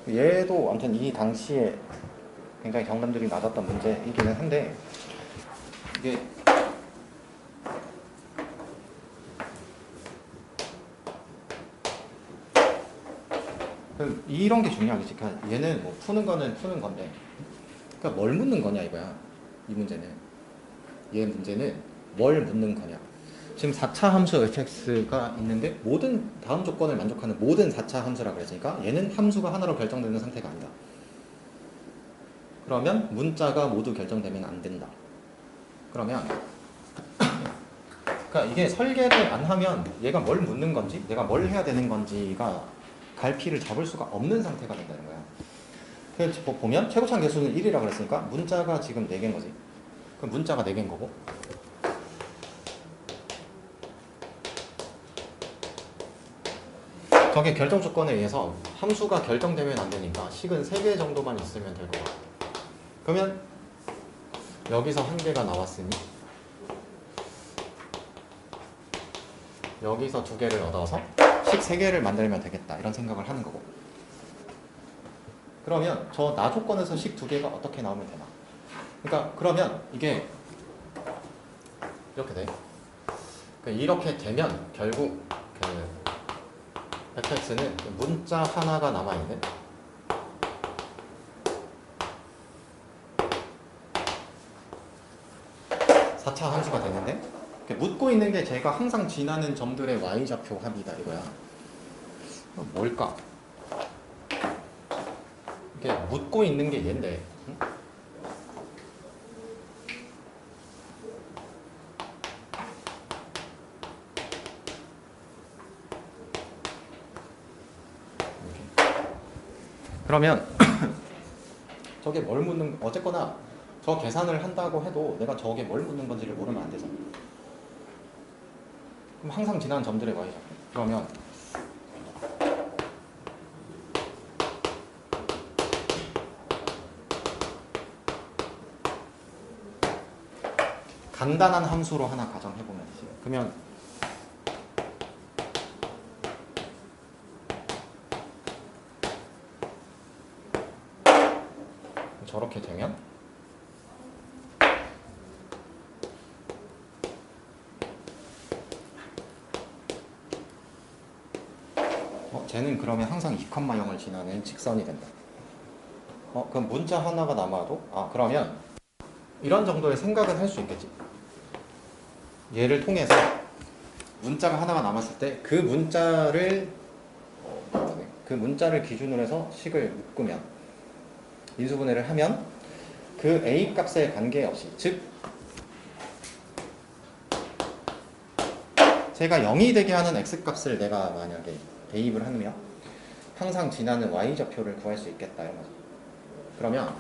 얘도 아무튼 이 당시에 굉장히 정답률이 낮았던 문제이기는 한데 이게 이런 게 중요하겠지. 그러니까 얘는 뭐 푸는 거는 푸는 건데, 그러니까 뭘 묻는 거냐 이거야. 이 문제는. 얘 문제는 뭘 묻는 거냐. 지금 4차 함수 fx가 있는데 모든 다음 조건을 만족하는 모든 4차 함수라 그랬으니까 얘는 함수가 하나로 결정되는 상태가 아니다. 그러면 문자가 모두 결정되면 안 된다. 그러면 그러니까 이게 설계를 안 하면 얘가 뭘 묻는 건지 내가 뭘 해야 되는 건지가 갈피를 잡을 수가 없는 상태가 된다는 거야. 그래서 보면 최고차항 개수는 1이라고 그랬으니까 문자가 지금 4개인 거지. 그럼 문자가 4개인 거고, 저게 결정 조건에 의해서 함수가 결정되면 안 되니까 식은 3개 정도만 있으면 될 거야. 그러면 여기서 1개가 나왔으니 여기서 2개를 얻어서 식 3개를 만들면 되겠다 이런 생각을 하는 거고, 그러면 저 나 조건에서 식 2개가 어떻게 나오면 되나. 그러니까 그러면 이게 이렇게 돼. 이렇게 되면 결국 fx는 문자 하나가 남아있는 4차 함수가 되는데, 묻고 있는 게 제가 항상 지나는 점들의 y좌표 합이다 이거야. 뭘까? 이게 묻고 있는 게 얘인데, 응? 그러면 저게 뭘 묻는, 어쨌거나 저 계산을 한다고 해도 내가 저게 뭘 묻는 건지를 모르면 안 되잖아. 그럼 항상 지나는 점들의 y좌표. 그러면 간단한 함수로 하나 가정해보면 되지. 그러면 저렇게 되면 쟤는 그러면 항상 2,0을 지나는 직선이 된다. 그럼 문자 하나가 남아도 그러면 이런 정도의 생각은 할 수 있겠지. 얘를 통해서 문자가 하나가 남았을 때 그 문자를 기준으로 해서 식을 묶으면 인수분해를 하면 그 a 값에 관계없이, 즉 제가 0이 되게 하는 x 값을 내가 만약에 대입을 하면 항상 지나는 y좌표를 구할 수 있겠다 이런 거죠. 그러면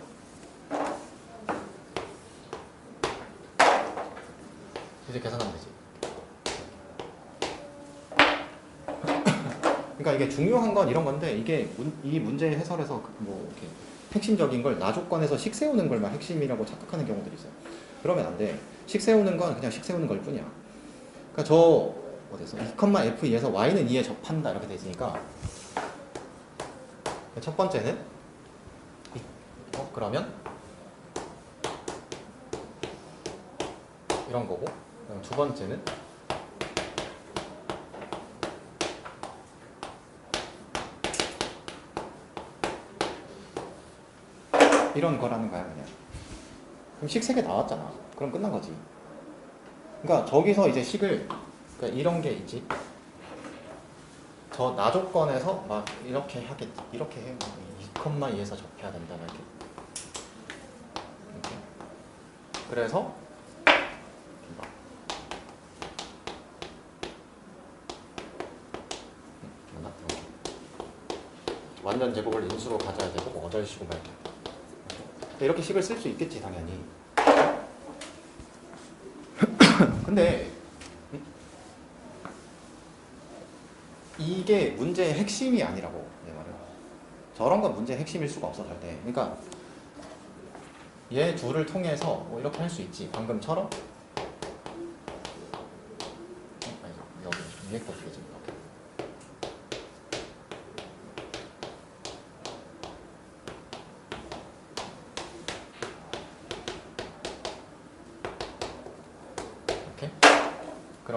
이제 계산하면 되지. 그러니까 이게 중요한 건 이런 건데, 이게 이 문제 해설에서 뭐 이렇게 핵심적인 걸 나 조건에서 식 세우는 걸만 핵심이라고 착각하는 경우들이 있어요. 그러면 안 돼. 식 세우는 건 그냥 식 세우는 걸 뿐이야. 그러니까 저 어디서 2,f2에서 y는 2에 접한다 이렇게 돼 있으니까 첫 번째는 그러면 이런 거고, 그럼 두 번째는 이런 거라는 거야 그냥. 그럼 식 3개 나왔잖아. 그럼 끝난 거지. 그러니까 저기서 이제 식을, 그러니까 이런 게 있지. 저 나 조건에서 막 이렇게 하겠지. 이렇게 해. 2,2에서 접해야 된다 이렇게. 그래서 완전 제곱을 인수로 가져야 되고 뭐 어쩔시고 말이야. 이렇게 식을 쓸 수 있겠지 당연히. 근데 이게 문제의 핵심이 아니라고 내 말은. 저런 건 문제의 핵심일 수가 없어 절대. 그러니까 얘 둘을 통해서 뭐 이렇게 할 수 있지. 방금처럼 여기 위에 거 되지.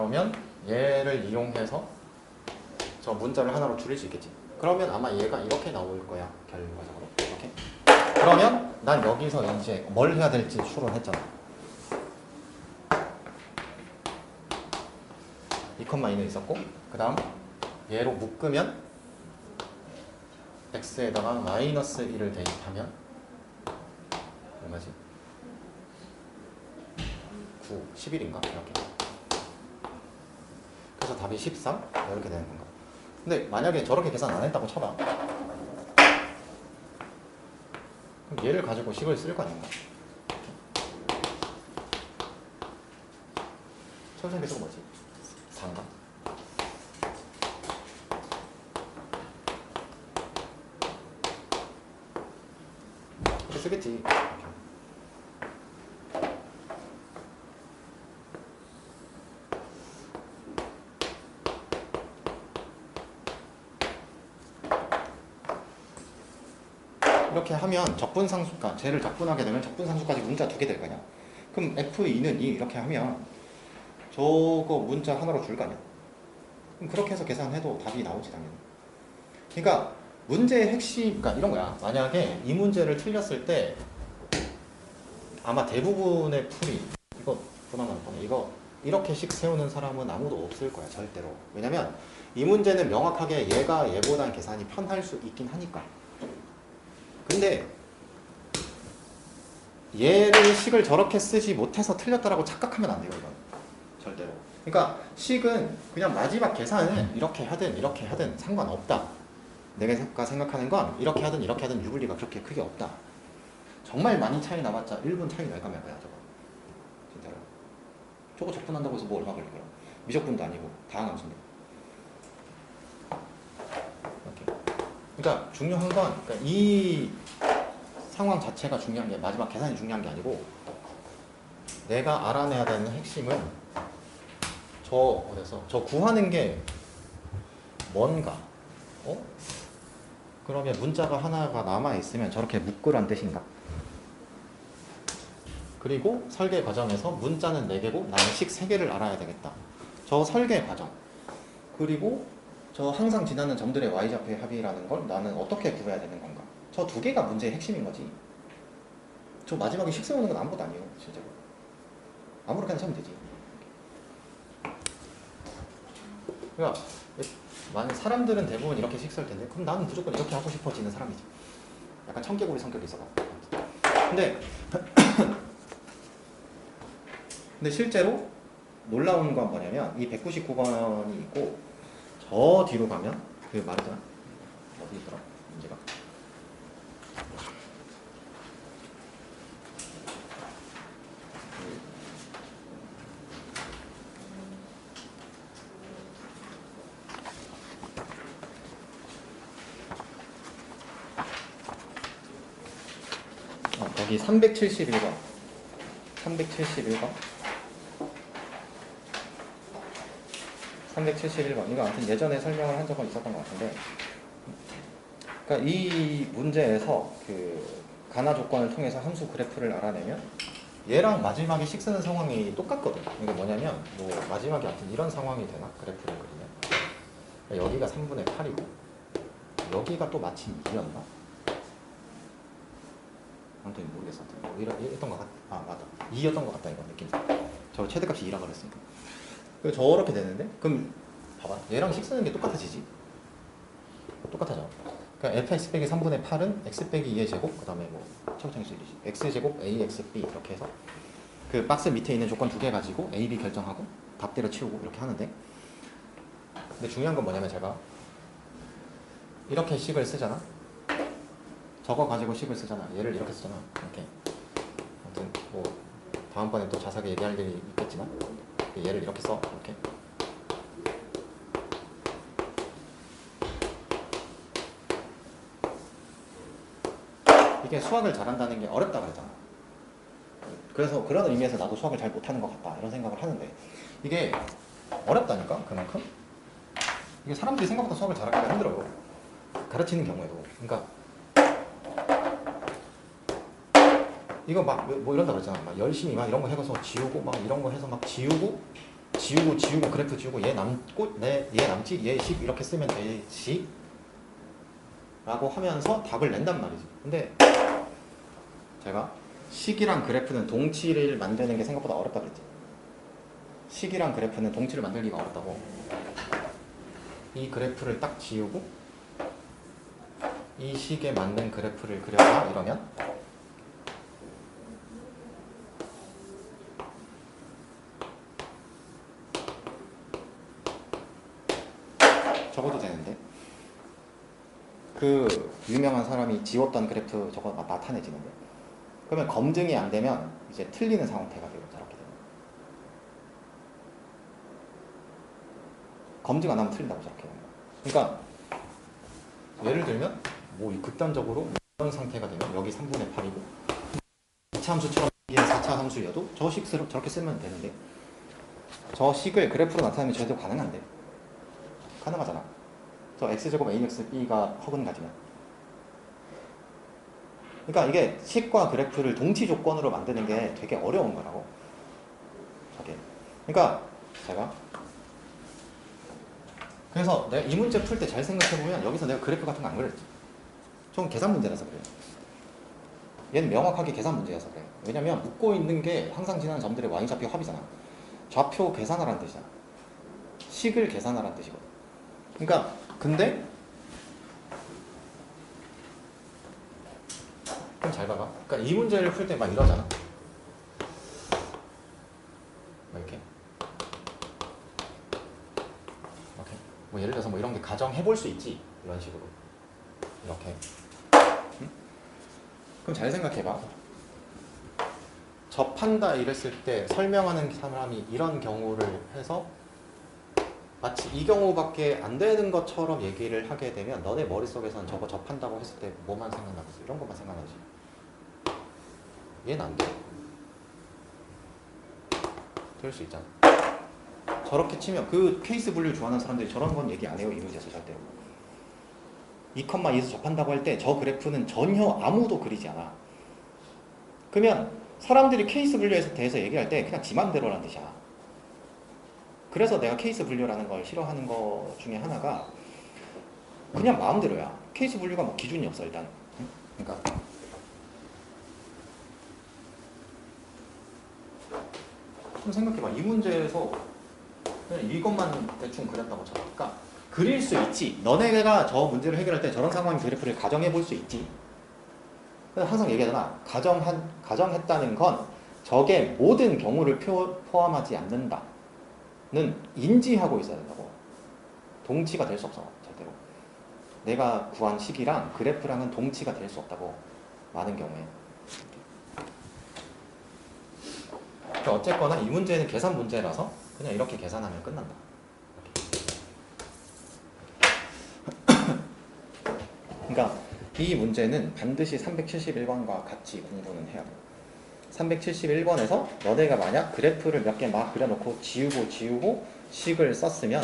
그러면 얘를 이용해서 저 문자를 하나로 줄일 수 있겠지. 그러면 아마 얘가 이렇게 나올 거야. 결과적으로. 이렇게. 그러면 난 여기서 이제 뭘 해야 될지 추론했잖아. 2,2는 있었고 그 다음 얘로 묶으면 x에다가 마이너스 1을 대입하면 얼마지? 9, 11인가? 이렇게. 그래서 답이 13? 이렇게 되는 건가? 근데 만약에 저렇게 계산 안 했다고 쳐봐. 그럼 얘를 가지고 식을 쓸 거 아닌가? 최우선 계수가 뭐지? 4인가? 이렇게 쓰겠지. 이렇게 하면 적분상수, 그러니까 쟤를 적분하게 되면 적분상수까지 문자 2개 될 거냐? 그럼 F2는 2 이렇게 하면 저거 문자 하나로 줄 거 아니야? 그럼 그렇게 해서 계산해도 답이 나오지 당연히. 그러니까 문제의 핵심, 그러니까 이런 거야. 만약에 이 문제를 틀렸을 때 아마 대부분의 풀이 이거 분할하는 거네. 이거 이렇게씩 세우는 사람은 아무도 없을 거야 절대로. 왜냐면 이 문제는 명확하게 얘가 얘보다 계산이 편할 수 있긴 하니까. 근데 얘를 식을 저렇게 쓰지 못해서 틀렸다라고 착각하면 안 돼요, 이건. 절대로. 그러니까 식은 그냥 마지막 계산은 이렇게 하든 상관없다. 내가 생각하는 건 이렇게 하든 유불리가 그렇게 크게 없다. 정말 많이 차이 나봤자 1분 차이 날까 말까야 저거. 진짜로. 저거 적분한다고 해서 뭐 얼마 걸리고요. 미적분도 아니고 다항 함수인데. 이렇게. 그러니까 중요한 건 그러니까 이 상황 자체가 중요한 게 마지막 계산이 중요한 게 아니고 내가 알아내야 되는 핵심은 저 구하는 게 뭔가. 그러면 문자가 하나가 남아 있으면 저렇게 묶으란 뜻인가? 그리고 설계 과정에서 문자는 4개고 나는 식 3개를 알아야 되겠다. 저 설계 과정. 그리고 저 항상 지나는 점들의 y좌표의 합이라는 걸 나는 어떻게 구해야 되는 건가? 저 2개가 문제의 핵심인 거지. 저 마지막에 식 세우는 건 아무것도 아니에요, 실제로. 아무렇게나 세우면 되지. 그러니까 만약 사람들은 대부분 이렇게 식 쓸 텐데 그럼 나는 무조건 이렇게 하고 싶어지는 사람이지. 약간 청개구리 성격이 있어서. 근데 실제로 놀라운 건 뭐냐면 이 199번이 있고 저 뒤로 가면 그 말이잖아. 어디 있더라? 문제가. 거기 371번. 371번. 이거 아무튼 예전에 설명을 한 적은 있었던 것 같은데. 그러니까 이 문제에서 그 가나 조건을 통해서 함수 그래프를 알아내면 얘랑 마지막에 식 쓰는 상황이 똑같거든. 이게 뭐냐면 뭐 마지막에 아무튼 이런 상황이 되나? 그래프를 그리면. 그러니까 여기가 3분의 8이고 여기가 또 마침 2였나? 아무튼 모르겠어. 뭐 이랬던 것 같아. 아 맞아. 2였던 것 같다 이거 느낌. 저 최대값이 2라고 그랬으니까. 저렇게 되는데 그럼 봐봐. 얘랑 식 쓰는 게 똑같아지지. 똑같아져. 그러니까 fx 빼기 3분의 8은 x 빼기 2의 제곱 그 다음에 뭐 차고창수 1이지. x제곱 ax b 이렇게 해서 그 박스 밑에 있는 조건 2개 가지고 a, b 결정하고 답대로 치우고 이렇게 하는데 근데 중요한 건 뭐냐면 제가 이렇게 식을 쓰잖아. 저거 가지고 식을 쓰잖아. 얘를 이렇게 쓰잖아. 이렇게. 아무튼 뭐 다음번에 또 자세하게 얘기할 일이 있겠지만 얘를 이렇게 써. 이렇게. 이게 수학을 잘한다는 게 어렵다 그랬잖아. 그래서 그런 의미에서 나도 수학을 잘 못하는 것 같다 이런 생각을 하는데 이게 어렵다니까 그만큼. 이게 사람들이 생각보다 수학을 잘하기가 힘들어요. 가르치는 경우에도. 그러니까 이거 막 뭐 이런다 그랬잖아. 막 열심히 막 이런 거 해서 지우고 막 이런 거 해서 막 지우고 지우고 그래프 지우고 얘 남고 얘 남지 얘 식 이렇게 쓰면 되지 라고 하면서 답을 낸단 말이지. 근데 제가 식이랑 그래프는 동치를 만드는 게 생각보다 어렵다 그랬지. 식이랑 그래프는 동치를 만들기가 어렵다고. 이 그래프를 딱 지우고 이 식에 맞는 그래프를 그려라 이러면 적어도 되는데 그 유명한 사람이 지웠던 그래프 저거 나타내지는데 그러면 검증이 안 되면 이제 틀리는 상태가 되고 저렇게 되면 검증 안 하면 틀린다고 저렇게 되는 거야. 그러니까 예를 들면 뭐 극단적으로 이런 상태가 되면 여기 3분의 8이고 2차 함수처럼 4차 함수여도 저 식으로 저렇게 쓰면 되는데 저 식을 그래프로 나타내면 저도 가능한데 가능하잖아. 저 x제곱 ax b가 허근 가지면 그러니까 이게 식과 그래프를 동치 조건으로 만드는 게 되게 어려운 거라고. 저게. 그러니까 제가 그래서 내가 이 문제 풀 때 잘 생각해보면 여기서 내가 그래프 같은 거 안 그렸지. 좀 계산 문제라서 그래요. 얘는 명확하게 계산 문제여서 그래요. 왜냐면 묶고 있는 게 항상 지나는 점들의 y좌표 합이잖아. 좌표 계산하라는 뜻이잖아. 식을 계산하라는 뜻이거든. 그러니까 근데 좀 잘 봐봐. 그러니까 이 문제를 풀 때 막 이러잖아. 막 이렇게. 이렇게. 뭐 예를 들어서 뭐 이런 게 가정해볼 수 있지. 이런 식으로. 이렇게. 응? 그럼 잘 생각해봐. 접한다 이랬을 때 설명하는 사람이 이런 경우를 해서 마치 이 경우밖에 안 되는 것처럼 얘기를 하게 되면 너네 머릿속에서는 저거 접한다고 했을 때 뭐만 생각나겠어? 이런 것만 생각나지. 얘는 안 돼. 될 수 있잖아. 저렇게 치면 그 케이스 분류 좋아하는 사람들이 저런 건 얘기 안 해요. 이 문제에서 절대로. 2,2에서 접한다고 할 때 저 그래프는 전혀 아무도 그리지 않아. 그러면 사람들이 케이스 분류에 대해서 얘기할 때 그냥 지 맘대로라는 뜻이야. 그래서 내가 케이스 분류라는 걸 싫어하는 것 중에 하나가 그냥 마음대로야. 케이스 분류가 뭐 기준이 없어 일단. 응? 그러니까 좀 생각해봐. 이 문제에서 그냥 이것만 대충 그렸다고 쳐. 그러니까 그릴 수 있지. 너네가 저 문제를 해결할 때 저런 상황의 그래프를 가정해 볼 수 있지. 항상 얘기하잖아. 가정했다는 건 저게 모든 경우를 포함하지 않는다는 인지하고 있어야 된다고. 동치가 될 수 없어. 절대로. 내가 구한 식이랑 그래프랑은 동치가 될 수 없다고. 많은 경우에. 그러니까 어쨌거나 이 문제는 계산 문제라서 그냥 이렇게 계산하면 끝난다. 그러니까 이 문제는 반드시 371번과 같이 공부는 해야 돼. 371번에서 너네가 만약 그래프를 몇 개 막 그려놓고 지우고 식을 썼으면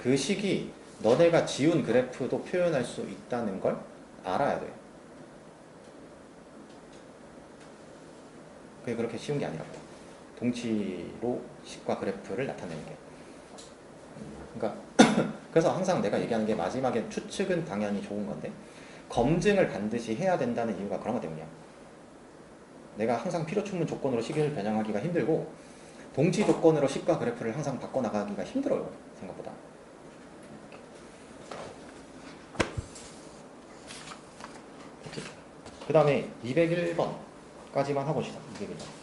그 식이 너네가 지운 그래프도 표현할 수 있다는 걸 알아야 돼. 그게 그렇게 쉬운 게 아니라고. 동치로 식과 그래프를 나타내는 게. 그러니까 그래서 항상 내가 얘기하는 게 마지막에 추측은 당연히 좋은 건데 검증을 반드시 해야 된다는 이유가 그런 것 때문이야. 내가 항상 필요 충분 조건으로 식을 변형하기가 힘들고 동치 조건으로 식과 그래프를 항상 바꿔나가기가 힘들어요. 생각보다. 그 다음에 201번까지만 하고 시작. 201번.